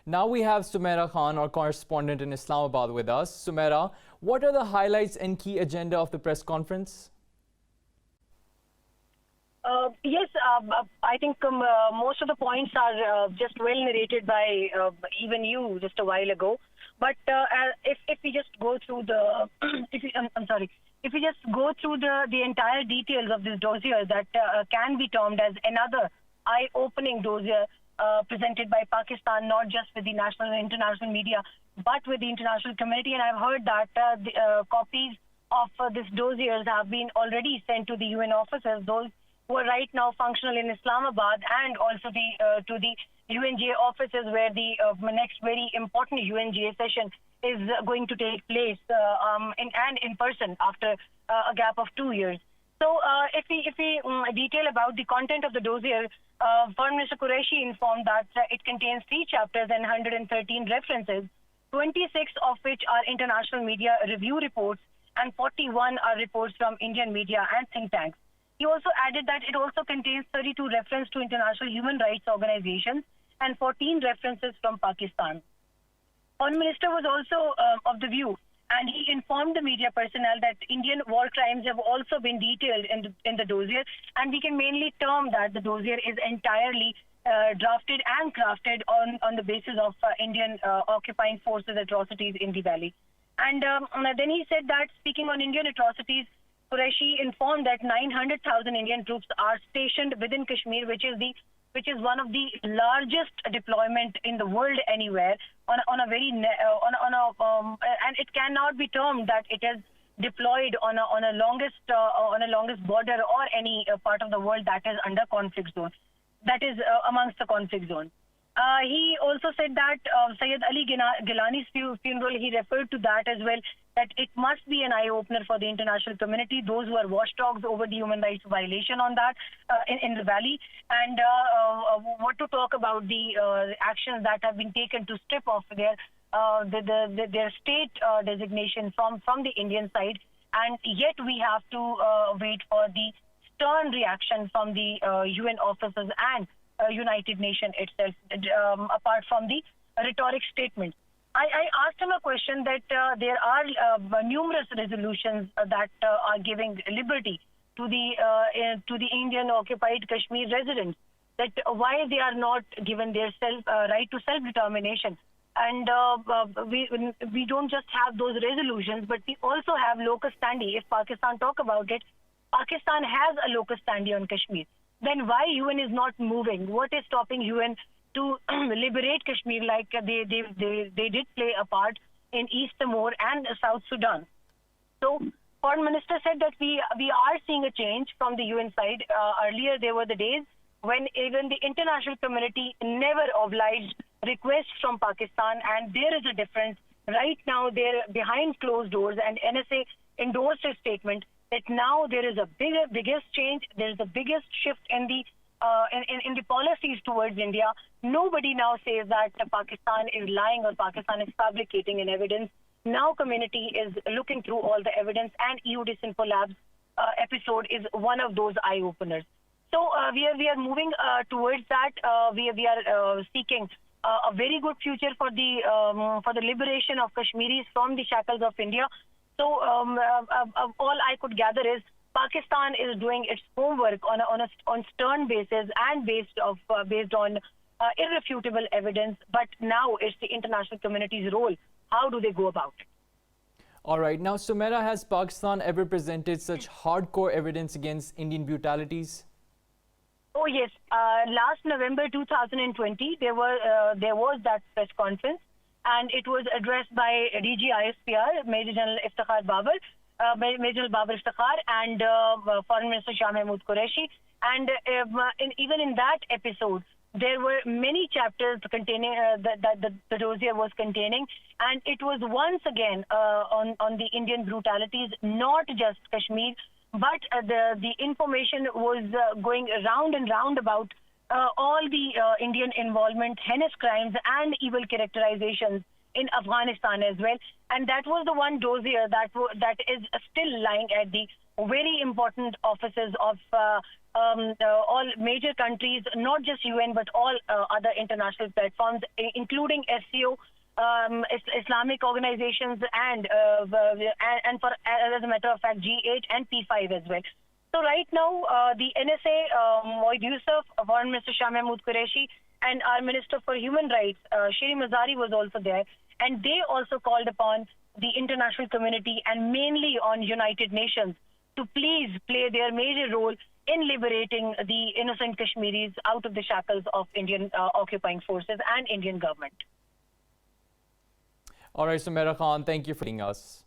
Now we have Sumaira Khan, our correspondent in Islamabad, with us. Sumaira, what are the highlights and key agenda of the press conference? Yes, I think most of the points are just well narrated by even you just a while ago. But if we just go through the, if we just go through the entire details of this dossier that can be termed as another eye-opening dossier presented by Pakistan, not just with the national and international media, but with the international community. And I've heard that copies of this dossiers have been already sent to the UN officers, those who are right now functional in Islamabad, and also to the UNGA offices where the next very important UNGA session is going to take place in person after a gap of 2 years. So if we detail about the content of the dossier, Foreign Minister Qureshi informed that it contains 3 chapters and 113 references, 26 of which are international media review reports and 41 are reports from Indian media and think tanks. He also added that it also contains 32 references to international human rights organizations and 14 references from Pakistan. Foreign Minister was also of the view, and he informed the media personnel that Indian war crimes have also been detailed in the dossier, and we can mainly term that the dossier is entirely drafted and crafted on the basis of Indian occupying forces atrocities in the valley. And then he said that, speaking on Indian atrocities, Qureshi informed that 900,000 Indian troops are stationed within Kashmir, which is one of the largest deployment in the world anywhere on a very and it cannot be termed that it is deployed on a longest border or any part of the world that is under conflict zone, that is amongst the conflict zone. He also said that Sayyid Ali Gilani's funeral, he referred to that as well, that it must be an eye-opener for the international community, those who are watchdogs over the human rights violation on that in the valley, and what to talk about the actions that have been taken to strip off their state designation from the Indian side, and yet we have to wait for the stern reaction from the UN officers and United Nations itself, apart from the rhetoric statements. I asked him a question that there are numerous resolutions that are giving liberty to the Indian occupied Kashmir residents, that why they are not given their right to self-determination. And we don't just have those resolutions, but we also have locus standi. If Pakistan talk about it, Pakistan has a locus standi on Kashmir. Then why UN is not moving? What is stopping UN to liberate Kashmir like they did play a part in East Timor and South Sudan? So Foreign Minister said that we are seeing a change from the UN side. Earlier there were the days when even the international community never obliged requests from Pakistan, and there is a difference. Right now they're behind closed doors, and NSA endorsed a statement that now there is a biggest change. There is the biggest shift in the policies towards India. Nobody now says that Pakistan is lying or Pakistan is fabricating an evidence. Now community is looking through all the evidence, and EU Disinfo Labs episode is one of those eye openers. So we are moving towards that. We are seeking a very good future for the liberation of Kashmiris from the shackles of India. So all I could gather is Pakistan is doing its homework on stern basis and based on irrefutable evidence. But now it's the international community's role. How do they go about it? All right. Now, Sumaira, has Pakistan ever presented such hardcore evidence against Indian brutalities? Oh yes. Last November 2020, there was that press conference, and it was addressed by DG ISPR, Major General Iftikhar Babar, Major General Babar Iftikhar, and Foreign Minister Shah Mahmood Qureshi. And even in that episode, there were many chapters containing that the dossier was containing, and it was once again on the Indian brutalities, not just Kashmir, but the information was going round and round about all the Indian involvement, heinous crimes and evil characterizations in Afghanistan as well. And that was the one dossier that is still lying at the very important offices of all major countries, not just UN, but all other international platforms, including SCO, Islamic organizations, and for, as a matter of fact, G8 and P5 as well. So right now, the NSA, Moeed Yusuf, Foreign Minister Shah Mahmood Qureshi, and our Minister for Human Rights, Shri Mazari, was also there. And they also called upon the international community and mainly on United Nations to please play their major role in liberating the innocent Kashmiris out of the shackles of Indian occupying forces and Indian government. All right, Sumaira Khan, thank you for joining us.